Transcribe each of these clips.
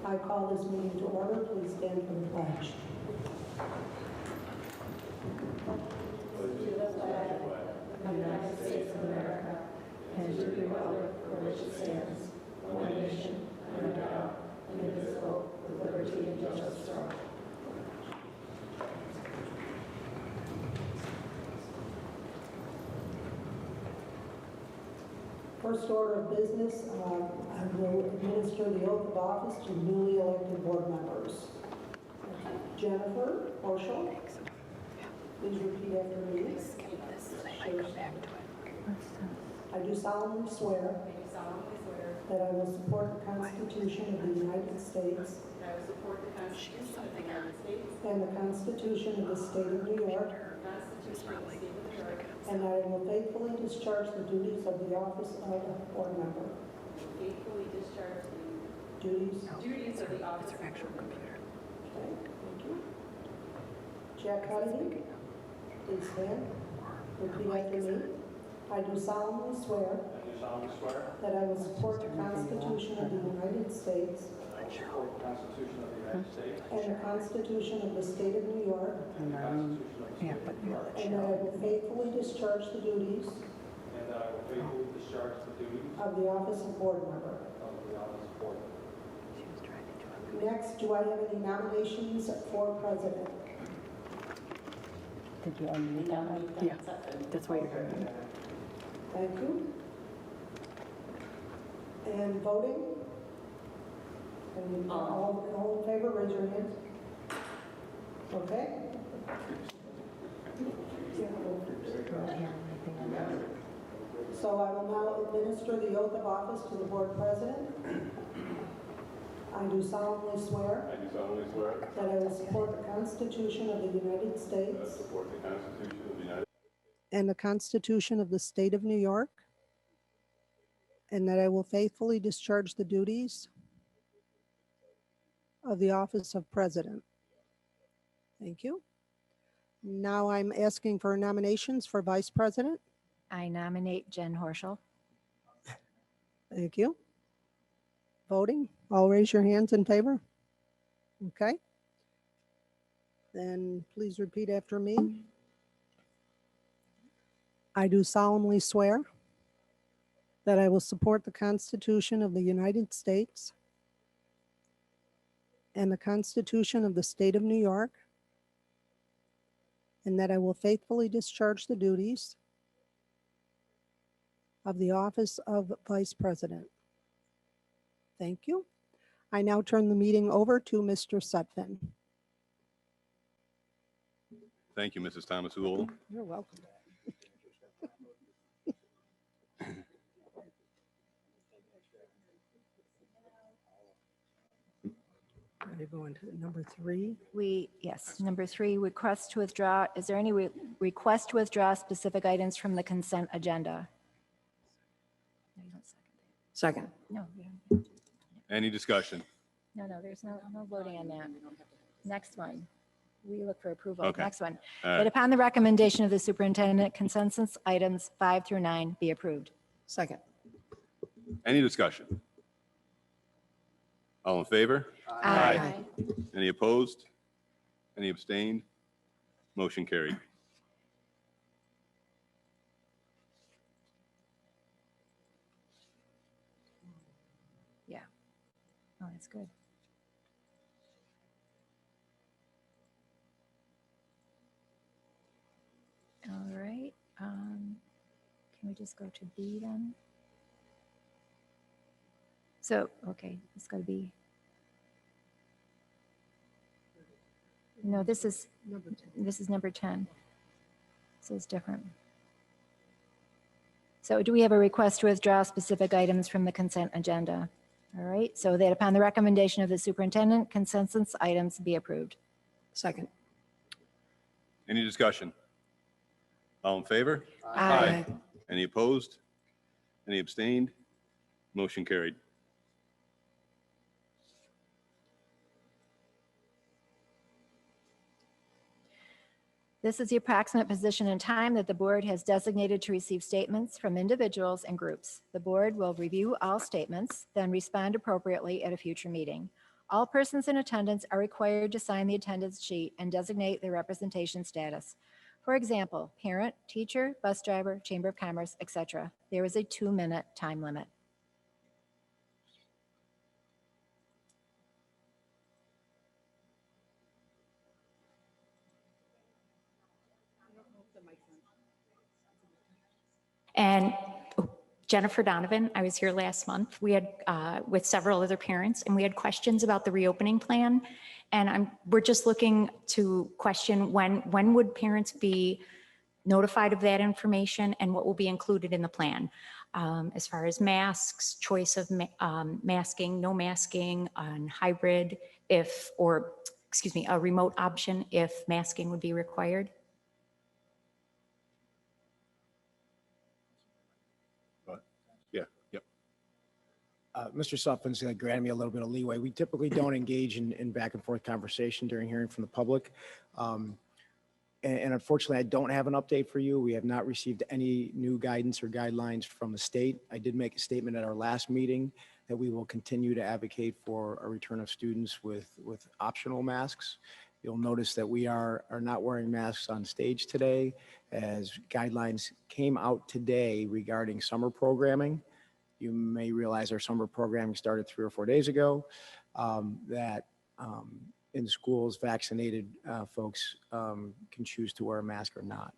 I call this meeting to order. Please stand for the pledge. To the flag of the United States of America and to the republic for which it stands, one nation, under God, indivisible, with liberty and justice for all. First order of business, I will administer the oath of office to newly elected board members. Jennifer Horschel, please repeat after me. I do solemnly swear that I will support the Constitution of the United States and the Constitution of the State of New York, and that I will faithfully discharge the duties of the office of board member. Faithfully discharge the Duties of the office of actual computer. Okay, thank you. Jack Cuddy, please stand. Repeat after me. I do solemnly swear that I will support the Constitution of the United States and the Constitution of the State of New York, and that I will faithfully discharge the duties of the office of board member. Next, do I have any nominations for president? Did you unmute that one? Yeah, that's why you're hearing it. Thank you. And voting? And all in favor, raise your hand. Okay. So I will now administer the oath of office to the board president. I do solemnly swear that I will support the Constitution of the United States and the Constitution of the State of New York, and that I will faithfully discharge the duties of the office of president. Thank you. Now I'm asking for nominations for vice president. I nominate Jen Horschel. Thank you. Voting, all raise your hands in favor. Okay. Then please repeat after me. I do solemnly swear that I will support the Constitution of the United States and the Constitution of the State of New York, and that I will faithfully discharge the duties of the office of Vice President. Thank you. I now turn the meeting over to Mr. Sutphin. Thank you, Mrs. Thomas-Uhl. You're welcome. Ready to go into number 3? Yes, number 3, request to withdraw. Is there any request to withdraw specific items from the consent agenda? No, you don't second. Second. No, you don't. Any discussion? No, there's no voting on that. Next one. We look for approval. Okay. Next one. All right. That upon the recommendation of the superintendent, consensus items 5 through 9 be approved. Second. Any discussion? All in favor? Aye. Any opposed? Any abstained? Motion carried. Yeah. Oh, that's good. All right. Can we just go to B then? So, okay, it's got to be. No, this is number 10. So it's different. So do we have a request to withdraw specific items from the consent agenda? All right, so that upon the recommendation of the superintendent, consensus items be approved. Second. Any discussion? All in favor? Aye. Any opposed? Any abstained? Motion carried. This is the approximate position and time that the board has designated to receive statements from individuals and groups. The board will review all statements, then respond appropriately at a future meeting. All persons in attendance are required to sign the attendance sheet and designate their representation status. For example, parent, teacher, bus driver, Chamber of Commerce, etc. There is a 2-minute time limit. And Jennifer Donovan, I was here last month. We had, with several other parents, and we had questions about the reopening plan. And we're just looking to question when would parents be notified of that information and what will be included in the plan? As far as masks, choice of masking, no masking, on hybrid, a remote option if masking would be required. Yeah, yep. Mr. Suffen's granted me a little bit of leeway. We typically don't engage in back and forth conversation during hearing from the public. And unfortunately, I don't have an update for you. We have not received any new guidance or guidelines from the state. I did make a statement at our last meeting that we will continue to advocate for a return of students with optional masks. You'll notice that we are not wearing masks on stage today, as guidelines came out today regarding summer programming. You may realize our summer programming started 3 or 4 days ago, in schools, vaccinated folks can choose to wear a mask or not.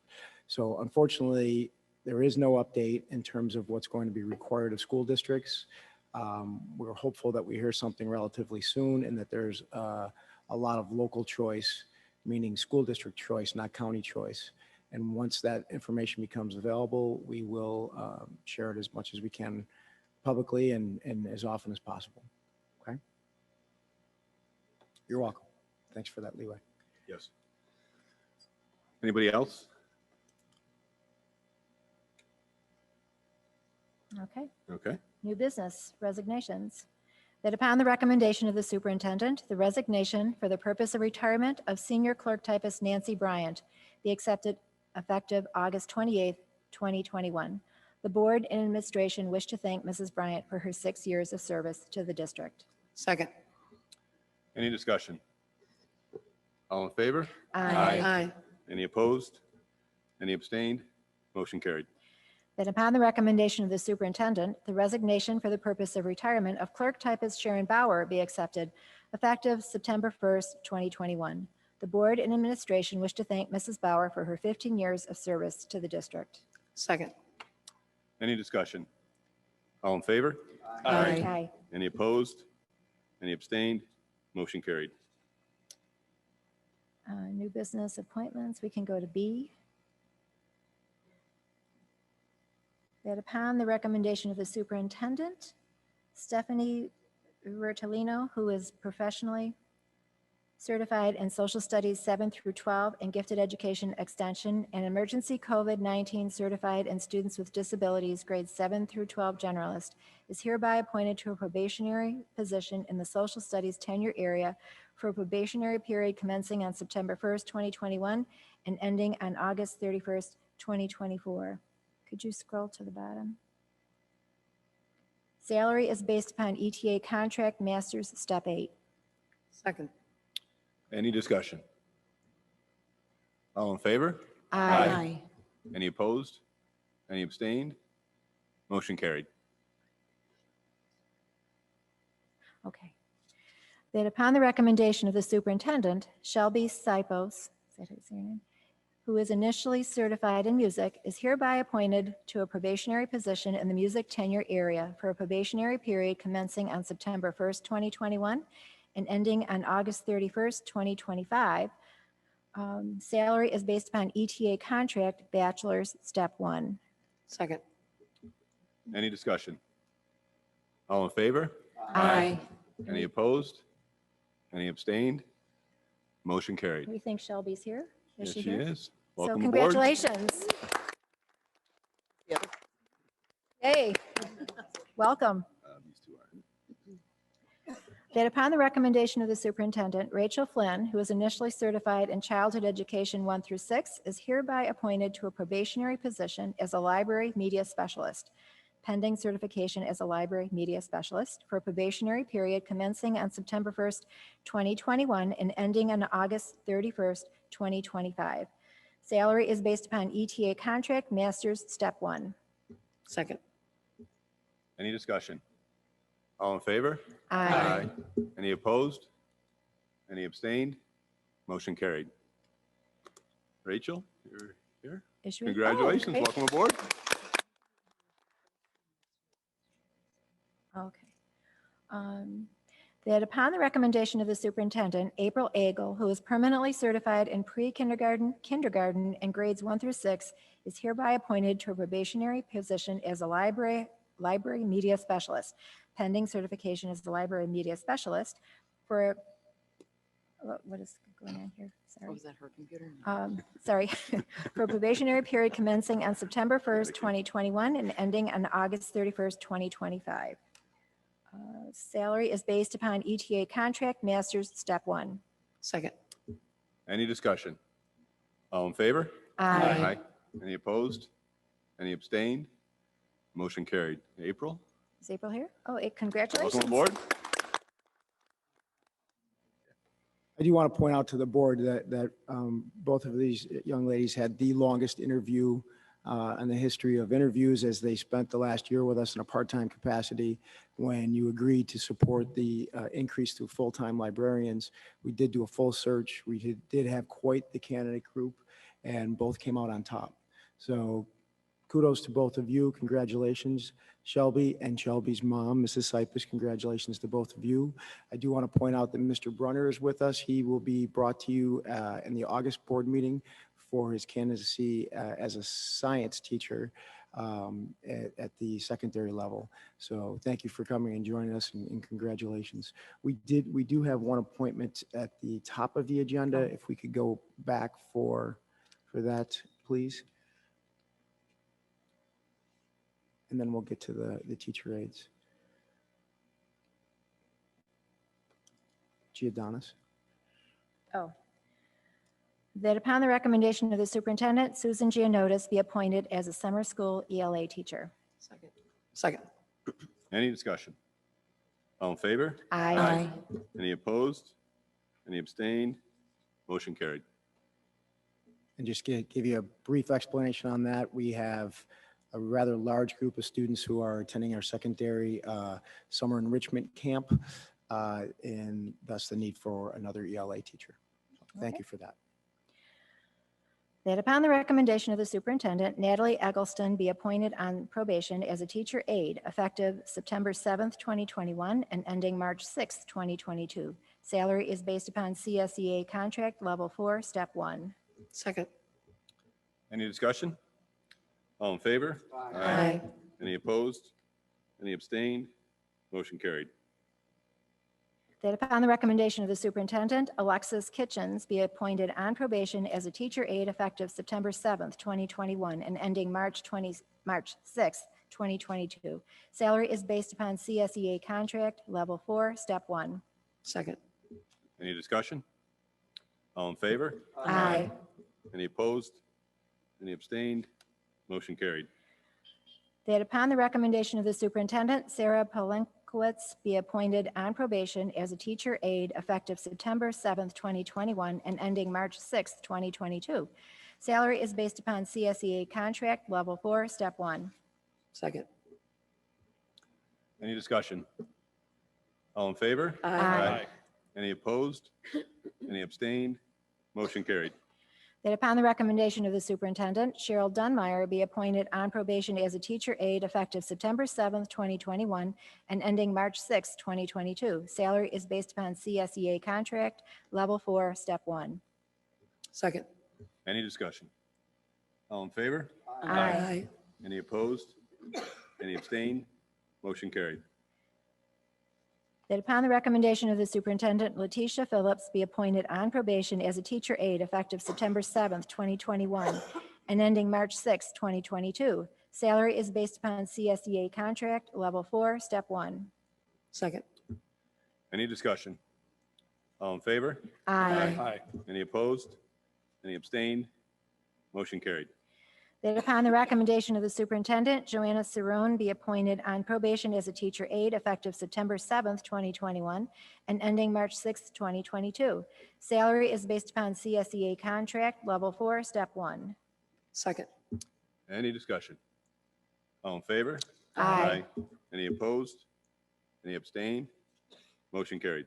So unfortunately, there is no update in terms of what's going to be required of school districts. We're hopeful that we hear something relatively soon and that there's a lot of local choice, meaning school district choice, not county choice. And once that information becomes available, we will share it as much as we can publicly and as often as possible. Okay? You're welcome. Thanks for that leeway. Yes. Anybody else? Okay. Okay. New business, resignations. That upon the recommendation of the superintendent, the resignation for the purpose of retirement of senior clerk typist Nancy Bryant be accepted effective August 28th, 2021. The board and administration wish to thank Mrs. Bryant for her 6 years of service to the district. Second. Any discussion? All in favor? Aye. Any opposed? Any abstained? Motion carried. That upon the recommendation of the superintendent, the resignation for the purpose of retirement of clerk typist Sharon Bauer be accepted effective September 1st, 2021. The board and administration wish to thank Mrs. Bauer for her 15 years of service to the district. Second. Any discussion? All in favor? Aye. Any opposed? Any abstained? Motion carried. New business appointments, we can go to B. That upon the recommendation of the superintendent, Stephanie Bertolino, who is professionally certified in social studies 7 through 12 and gifted education extension and emergency COVID-19 certified in students with disabilities grades 7 through 12 generalist, is hereby appointed to a probationary position in the social studies tenure area for a probationary period commencing on September 1st, 2021 and ending on August 31st, 2024. Could you scroll to the bottom? Salary is based upon ETA contract masters step 8. Second. Any discussion? All in favor? Aye. Any opposed? Any abstained? Motion carried. Okay. That upon the recommendation of the superintendent, Shelby Sipos, is that his name? Who is initially certified in music, is hereby appointed to a probationary position in the music tenure area for a probationary period commencing on September 1st, 2021 and ending on August 31st, 2025. Salary is based upon ETA contract bachelor's step 1. Second. Any discussion? All in favor? Aye. Any opposed? Any abstained? Motion carried. We think Shelby's here. Yes, Is she here? is. So Welcome aboard. congratulations. Yep. Hey, welcome. These two are. That upon the recommendation of the superintendent, Rachel Flynn, who is initially certified in childhood education 1 through 6, is hereby appointed to a probationary position as a library media specialist. pending certification as a library media specialist for a probationary period commencing on September 1st, 2021 and ending on August 31st, 2025. Salary is based upon ETA contract, master's, step 1. Second. Any discussion? All in favor? Aye. Any opposed? Any abstained? Motion carried. Rachel, you're here. Is we- Congratulations. Oh, okay. Welcome aboard. Okay. That upon the recommendation of the superintendent, April Agel, who is permanently certified in pre-kindergarten, kindergarten, and grades 1 through 6, is hereby appointed to a probationary position as a library media specialist, pending certification as the library media specialist for, what is going on here? Oh, Sorry. was that her computer? Sorry, for a probationary period commencing on September 1st, 2021 and ending on August 31st, 2025. Salary is based upon ETA contract, master's, step 1. Second. Any discussion? All in favor? Aye. Any opposed? Any abstained? Motion carried. April, Is April here? Oh, congratulations. welcome aboard. I do want to point out to the board that both of these young ladies had the longest interview in the history of interviews, as they spent the last year with us in a part-time capacity. When you agreed to support the increase to full-time librarians, we did do a full search. We did have quite the candidate group, and both came out on top. So kudos to both of you. Congratulations, Shelby and Shelby's mom, Mrs. Cypress. Congratulations to both of you. I do want to point out that Mr. Brunner is with us. He will be brought to you in the August board meeting for his candidacy as a science teacher at the secondary level. So thank you for coming and joining us, and congratulations. We do have one appointment at the top of the agenda. If we could go back for that, please. And then we'll get to the teacher aides. Giovannis. Oh. That upon the recommendation of the superintendent, Susan Giannotis be appointed as a summer school ELA teacher. Second. Second. Any discussion? All in favor? Aye. Any opposed? Any abstained? Motion carried. And just give you a brief explanation on that. We have a rather large group of students who are attending our secondary summer enrichment camp, and thus the need for another ELA teacher. Thank Okay. you for that. That upon the recommendation of the superintendent, Natalie Eggleston be appointed on probation as a teacher aide effective September 7th, 2021 and ending March 6th, 2022. Salary is based upon CSEA contract level 4, step 1. Second. Any discussion? All in favor? Aye. Any opposed? Any abstained? Motion carried. That upon the recommendation of the superintendent, Alexis Kitchens be appointed on probation as a teacher aide effective September 7th, 2021 and ending March 6th, 2022. Salary is based upon CSEA contract level 4, step 1. Second. Any discussion? All in favor? Aye. Any opposed? Any abstained? Motion carried. That upon the recommendation of the superintendent, Sarah Palenkowitz be appointed on probation as a teacher aide effective September 7th, 2021 and ending March 6th, 2022. Salary is based upon CSEA contract level 4, step 1. Second. Any discussion? All in favor? Aye. Any opposed? Any abstained? Motion carried. That upon the recommendation of the superintendent, Cheryl Dunmeyer be appointed on probation as a teacher aide effective September 7th, 2021 and ending March 6th, 2022. Salary is based upon CSEA contract level 4, step 1. Second. Any discussion? All in favor? Aye. Any opposed? Any abstained? Motion carried. That upon the recommendation of the superintendent, Letitia Phillips be appointed on probation as a teacher aide effective September 7th, 2021 and ending March 6th, 2022. Salary is based upon CSEA contract level 4, step 1. Second. Any discussion? All in favor? Aye. Any opposed? Any abstained? Motion carried. That upon the recommendation of the superintendent, Joanna Cerrone be appointed on probation as a teacher aide effective September 7th, 2021, and ending March 6th, 2022. Salary is based upon CSEA contract, level 4, step 1. Second. Any discussion? All in favor? Aye. Any opposed? Any abstained? Motion carried.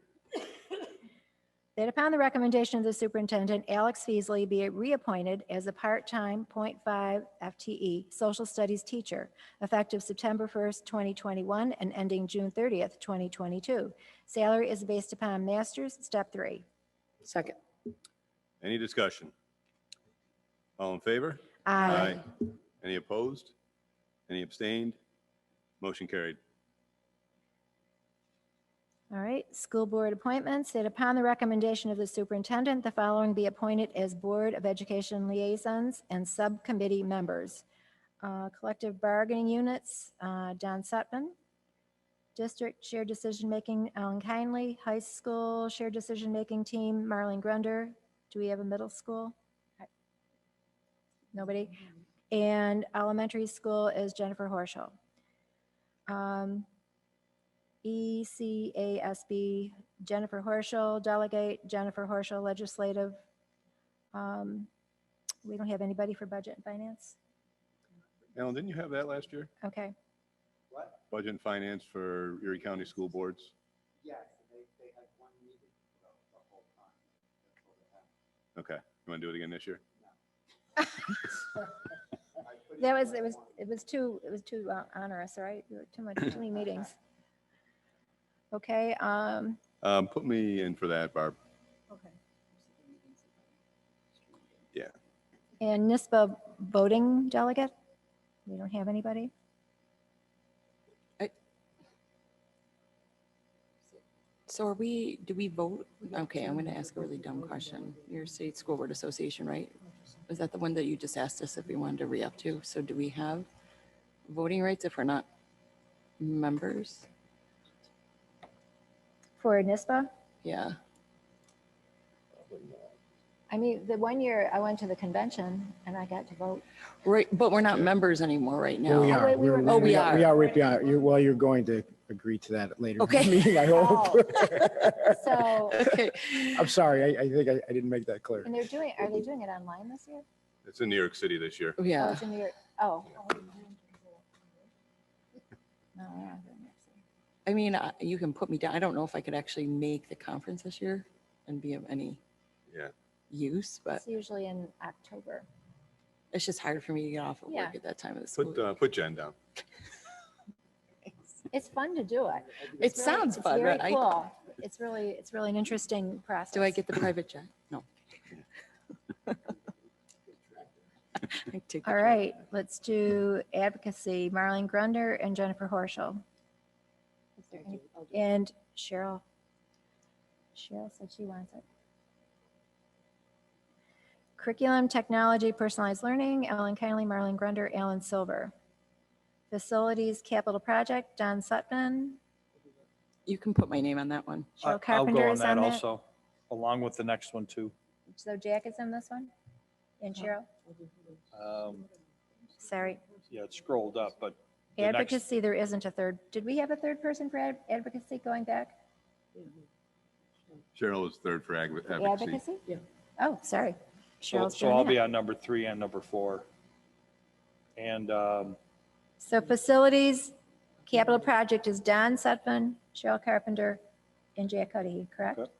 That upon the recommendation of the superintendent, Alex Feasley be reappointed as a part-time .5 FTE social studies teacher effective September 1st, 2021 and ending June 30th, 2022. Salary is based upon master's, step 3. Second. Any discussion? All in favor? Aye. Any opposed? Any abstained? Motion carried. All right, school board appointments, that upon the recommendation of the superintendent, the following be appointed as Board of Education liaisons and subcommittee members. Collective bargaining units, Don Sutton. District shared decision-making, Ellen Kindly. High school shared decision-making team, Marlene Grunder. Do we have a middle school? Nobody? And elementary school is Jennifer Horschel. ECASB, Jennifer Horschel, delegate, Jennifer Horschel, legislative. We don't have anybody for budget and finance? Alan, didn't you have that last year? Okay. Budget and finance for Erie County School Boards? Yes, they had one meeting the whole time. That's what happened. Okay. You want to do it again this year? That was, it was too onerous, right? Too many meetings. Okay, Put me in for that, Barb. okay. Yeah. And NISBA voting delegate? We don't have anybody? So do we vote? Okay, I'm going to ask a really dumb question. Your state school board association, right? Is that the one that you just asked us if we wanted to re-up to? So do we have voting rights if we're not members? For NISBA? Yeah. I mean, the one year I went to the convention and I got to vote. Right, but we're not members anymore right now. Well, we Oh, are. wait, we were- Oh, we We are. are, well, you're going to agree to that later. in the Okay. meeting, I hope. So, Okay. I'm sorry, I think I didn't make that clear. and are they doing it online this year? It's in New York City this year. Oh, Yeah. it's in New York, oh. No, we're not doing it. I mean, you can put me down. I don't know if I could actually make the conference this year and be of any Yeah. use, but It's usually in October. it's just hard for me to get off of work Yeah. at that time of the school. Put Jen down. It's fun to do it. It It's really- sounds fun, It's but very cool. It's really an interesting process. Do I get the private jet? No. I take the All jet. right, let's do advocacy, Marlene Grunder and Jennifer Horschel. Is there any- And Cheryl. Cheryl said she wants it. Curriculum, technology, personalized learning, Ellen Kindly, Marlene Grunder, Alan Silver. Facilities, capital project, Don Sutton, You can put my name on that one. Cheryl I'll Carpenter go on is that on that. also, along with the next one too. So Jack is in this one? And Cheryl? Sorry. Yeah, it scrolled up, but the next, Advocacy, there isn't a third. Did we have a third person for advocacy going back? Cheryl is third for advocacy. Advocacy? Yeah. Oh, sorry. Cheryl's so I'll doing be that. on number 3 and number 4. And So facilities, capital project is Don Sutphen, Cheryl Carpenter, and Jack Cuddy, correct? Yep.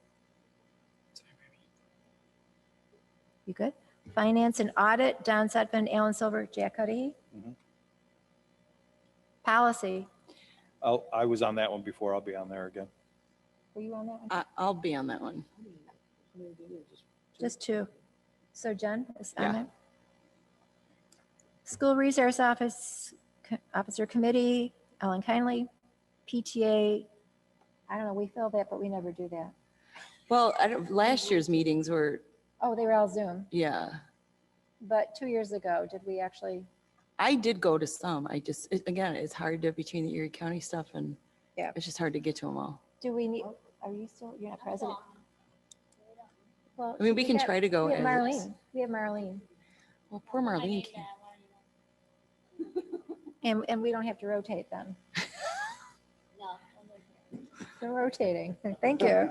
You good? Finance and audit, Don Sutphen, Alan Silver, Jack Cuddy. Mhm. Policy, I was on that one before, I'll be on there again. were you on that one? I'll be on that one. Just two. So Jen is Yeah. on it. School Resource Officer Committee, Ellen Kindly. PTA, I don't know, we fill that, but we never do that. Well, last year's meetings were, Oh, they were all Zoom, yeah. but 2 years ago, did we actually? I did go to some. Again, it's hard to, between the Erie County stuff and Yeah. it's just hard to get to them all. Do we need, are you still, you're not president? Well, I mean, we can got- try to go We have as- Marlene. We have Marlene. Well, poor Marlene can't. And we don't have to rotate them. They're rotating. Thank you.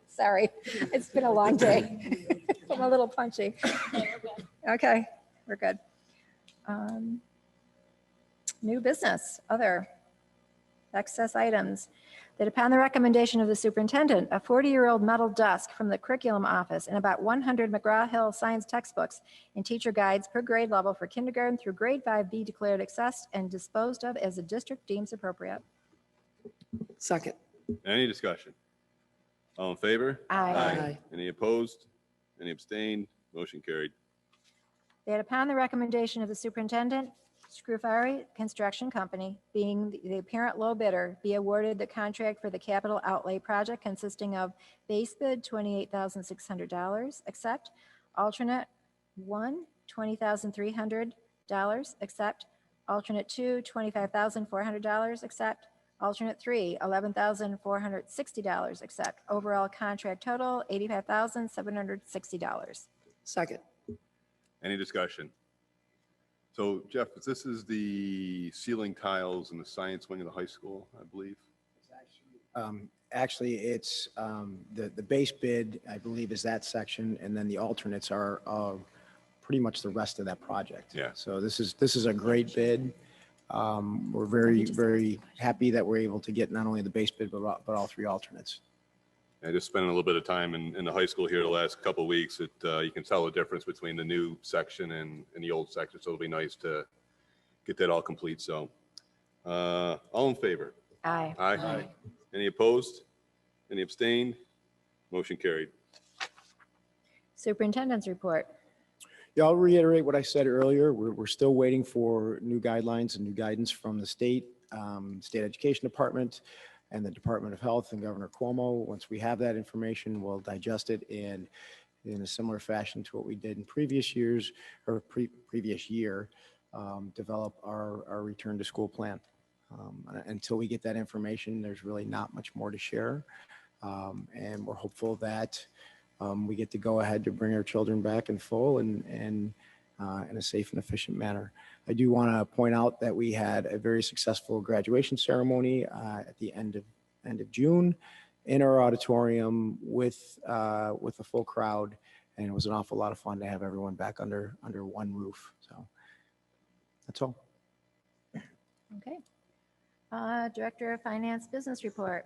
Sorry, it's been a long day. I'm a little punchy. Okay, we're good. New business, other excess items. That upon the recommendation of the superintendent, a 40-year-old metal desk from the curriculum office and about 100 McGraw-Hill science textbooks and teacher guides per grade level for kindergarten through grade 5 be declared accessed and disposed of as the district deems appropriate. Second. Any discussion? All in favor? Aye. Any opposed? Any abstained? Motion carried. That upon the recommendation of the superintendent, Scrufari Construction Company, being the apparent low bidder, be awarded the contract for the capital outlay project consisting of base bid $28,600, accept. Alternate 1, $20,300, accept. Alternate 2, $25,400, accept. Alternate 3, $11,460, accept. Overall contract total, $85,760. Second. Any discussion? So Jeff, this is the ceiling tiles in the science wing of the high school, I believe. Actually, it's the base bid, I believe, is that section, and then the alternates are pretty much the rest of that project. Yeah. So this is a great bid. We're very happy that we're able to get not only the base bid, but all three alternates. I just spent a little bit of time in the high school here the last couple of weeks. You can tell the difference between the new section and the old section. So it'll be nice to get that all complete. So all in favor? Aye. Aye. Any opposed? Any abstained? Motion carried. Superintendent's report. Yeah, I'll reiterate what I said earlier. We're still waiting for new guidelines and new guidance from the state education department and the Department of Health and Governor Cuomo. Once we have that information, we'll digest it in a similar fashion to what we did in previous years or previous year, develop our return to school plan. Until we get that information, there's really not much more to share. And we're hopeful that we get to go ahead to bring our children back in full and in a safe and efficient manner. I do want to point out that we had a very successful graduation ceremony at the end of June in our auditorium with a full crowd, and it was an awful lot of fun to have everyone back under one roof. So that's all. Okay. Director of Finance Business Report.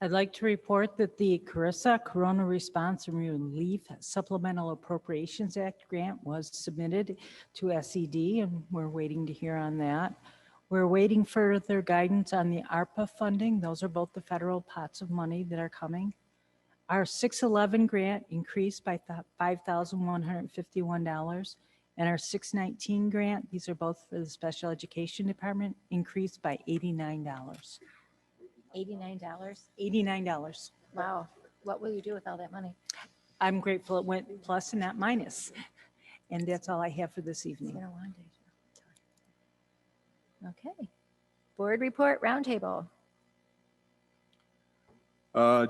I'd like to report that the Carissa Corona Response and Relief Supplemental Appropriations Act grant was submitted to SED, and we're waiting to hear on that. We're waiting for their guidance on the ARPA funding. Those are both the federal pots of money that are coming. Our 611 grant increased by $5,151, and our 619 grant, these are both for the Special Education Department, increased by $89. $89. $89. Wow. What will you do with all that money? I'm grateful it went plus and not minus. And that's all I have for this evening. Okay. Board report roundtable.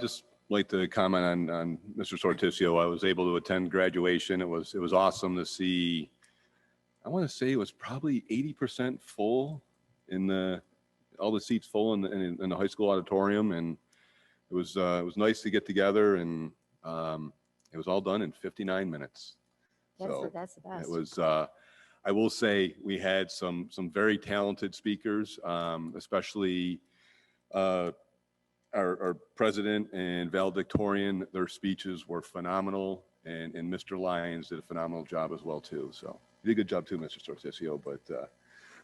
Just like to comment on Mr. Sortisio. I was able to attend graduation. It was awesome to see. I want to say it was probably 80% full all the seats full in the high school auditorium, and it was nice to get together, and it was all done in 59 minutes. That's the best. It was. I will say we had some very talented speakers, especially our president and valedictorian. Their speeches were phenomenal, and Mr. Lyons did a phenomenal job as well too. So you did a good job too, Mr. Sortisio. But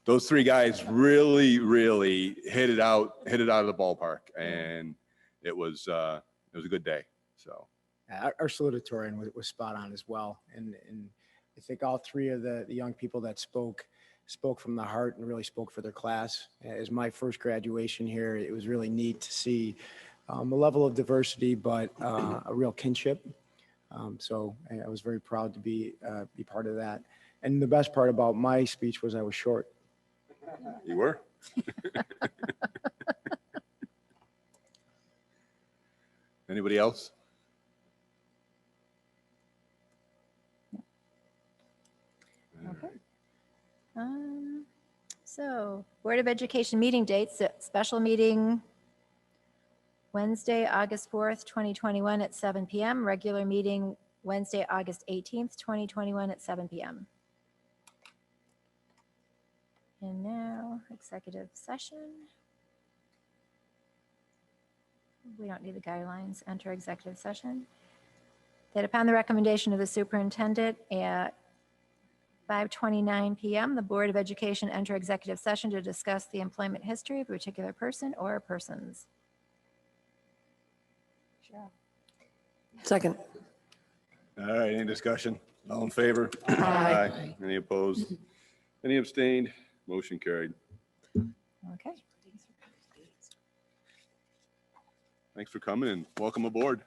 those three guys really hit it out of the ballpark, and it was a good day. So Our salutatorian was spot on as well, and I think all three of the young people that spoke from the heart and really spoke for their class. As my first graduation here, it was really neat to see a level of diversity, but a real kinship. So I was very proud to be part of that. And the best part about my speech was I was short. You were. Anybody else? Okay. So, Board of Education meeting dates, special meeting Wednesday, August 4th, 2021 at 7 PM. Regular meeting Wednesday, August 18th, 2021 at 7 PM. And now, executive session. We don't need the guidelines. Enter executive session. That upon the recommendation of the superintendent at 5:29 PM, the Board of Education enter executive session to discuss the employment history of a particular person or persons. Second. All right, any discussion? All in favor? Aye. Any opposed? Any abstained? Motion carried. Okay. Thanks for coming and welcome aboard.